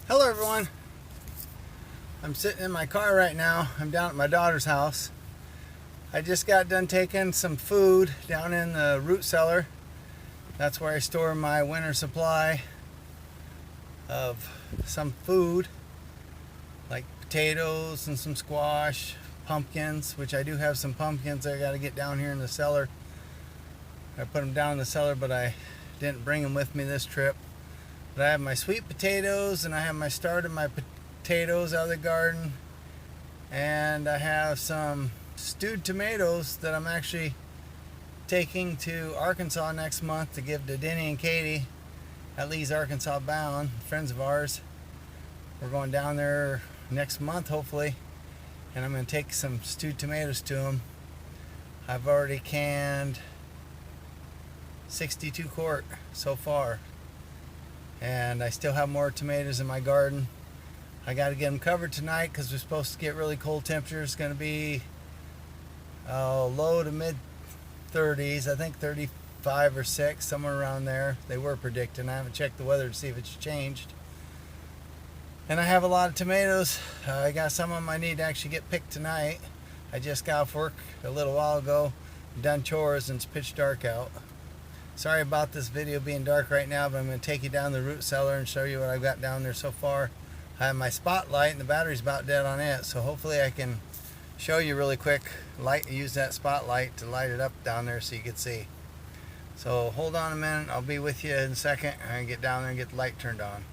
Hello everyone. I'm sitting in my car right now. I'm down at my daughter's house. I just got done taking some food down in the root cellar. That's where I store my winter supply of some food like potatoes and some squash, pumpkins, which I do have some pumpkins I got to get down here in the cellar. I put them down in the cellar, but I didn't bring them with me this trip. But I have my sweet potatoes, and I have my start of my potatoes out of the garden, and I have some stewed tomatoes that I'm actually taking to Arkansas next month to give to Denny and Katie at Lee's Arkansas Bound, friends of ours. We're going down there next month hopefully, and I'm going to take some stewed tomatoes to them. I've already canned 62 quart so far, and I still have more tomatoes in my garden. I got to get them covered tonight because we're supposed to get really cold temperatures. It's going to be low to mid 30s, I think 35 or 6, somewhere around there. They were predicting. I haven't checked the weather to see if it's changed. And I have a lot of tomatoes. I got some of them I need to actually get picked tonight. I just got off work a little while ago, done chores, and it's pitch dark out. Sorry about this video being dark right now, but I'm going to take you down the root cellar and show you what I've got down there so far. I have my spotlight, and the battery's about dead on it, so hopefully I can show you really quick. Use that spotlight to light it up down there so you can see. So hold on a minute, I'll be with you in a second. I'm going to get down there and get the light turned on.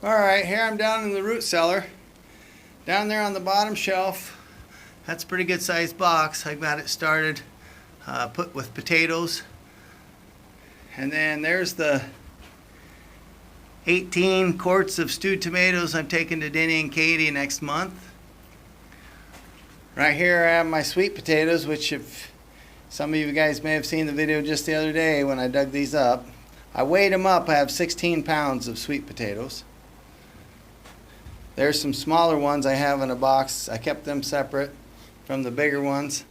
Alright, here I'm down in the root cellar. Down there on the bottom shelf, that's a pretty good sized box. I got it started, put with potatoes. And then there's the 18 quarts of stewed tomatoes I'm taking to Denny and Katie next month. Right here I have my sweet potatoes, which if some of you guys may have seen the video just the other day when I dug these up. I weighed them up. I have 16 pounds of sweet potatoes. There's some smaller ones I have in a box. I kept them separate from the bigger ones.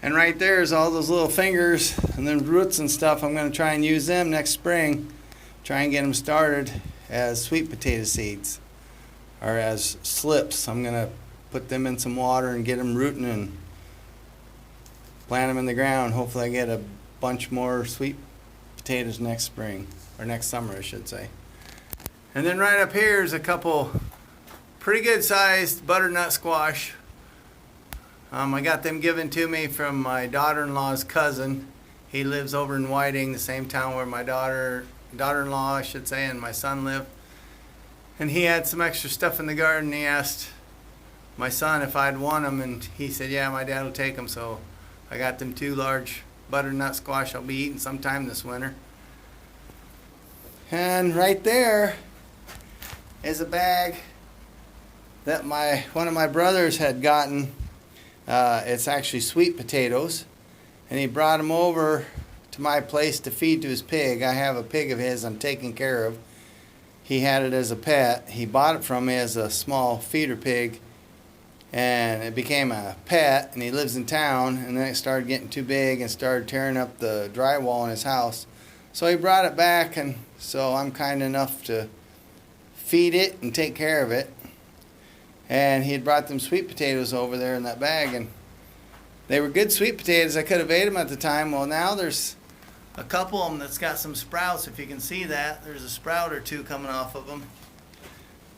And right there is all those little fingers and then roots and stuff. I'm going to try and use them next spring. Try and get them started as sweet potato seeds or as slips. I'm going to put them in some water and get them rooting and plant them in the ground. Hopefully I get a bunch more sweet potatoes next spring, or next summer I should say. And then right up here is a couple pretty good sized butternut squash. I got them given to me from my daughter-in-law's cousin. He lives over in Whiting, the same town where my daughter-in-law, I should say, and my son live. And he had some extra stuff in the garden. He asked my son if I'd want them, and he said, yeah, my dad will take them. So I got them 2 large butternut squash I'll be eating sometime this winter. And right there is a bag that one of my brothers had gotten. It's actually sweet potatoes, and he brought them over to my place to feed to his pig. I have a pig of his I'm taking care of. He had it as a pet. He bought it from me as a small feeder pig, and it became a pet, and he lives in town, and then it started getting too big and started tearing up the drywall in his house. So he brought it back, and so I'm kind enough to feed it and take care of it. And he had brought them sweet potatoes over there in that bag, and they were good sweet potatoes. I could have ate them at the time. Well, now there's a couple of them that's got some sprouts. If you can see that, there's a sprout or 2 coming off of them.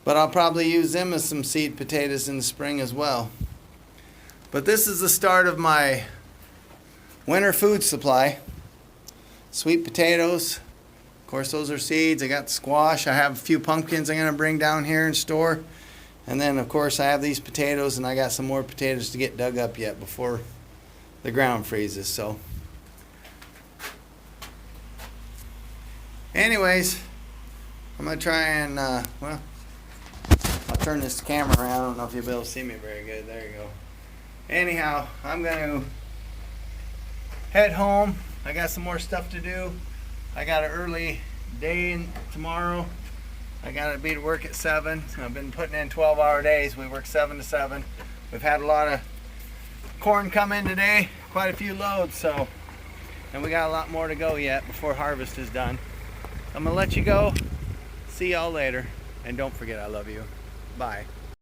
But I'll probably use them as some seed potatoes in the spring as well. But this is the start of my winter food supply. Sweet potatoes. Of course, those are seeds. I got the squash. I have a few pumpkins I'm going to bring down here and store. And then, of course, I have these potatoes, and I got some more potatoes to get dug up yet before the ground freezes. So, anyways, I'm going to try and, well, I'll turn this camera around. I don't know if you'll be able to see me very good. There you go. Anyhow, I'm going to head home. I got some more stuff to do. I got an early day tomorrow. I got to be to work at 7. I've been putting in 12-hour days. We work 7 to 7. We've had a lot of corn come in today, quite a few loads, so, and we got a lot more to go yet before harvest is done. I'm going to let you go. See y'all later. And don't forget I love you. Bye.